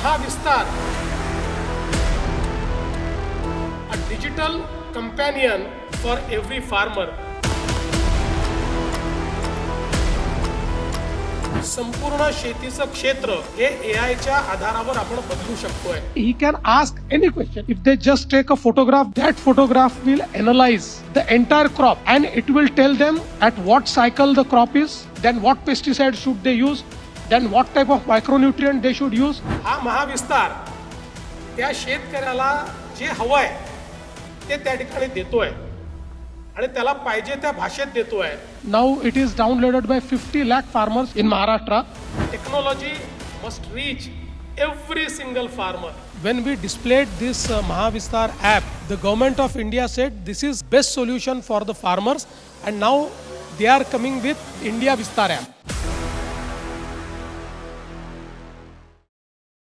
Mahavistar, a digital companion for every farmer. संपूर्ण शेतीचं क्षेत्र हे एआयच्या आधारावर आपण बदलू शकतोय. He can ask any question. If they just take a photograph, that photograph will analyze the entire crop and it will tell them at what cycle the crop is, then what pesticide should they use, then what type of micronutrient they should use. हा महाविस्तार त्या शेतकऱ्याला जे हवंय ते त्या ठिकाणी देतोय आणि त्याला पाहिजे त्या भाषेत देतोय. Now it is downloaded by 50 lakh farmers in Maharashtra. Technology must reach every single farmer. When we displayed this Mahavistar app, the government of India said this is best solution for the farmers, and now they are coming with India Vistar app.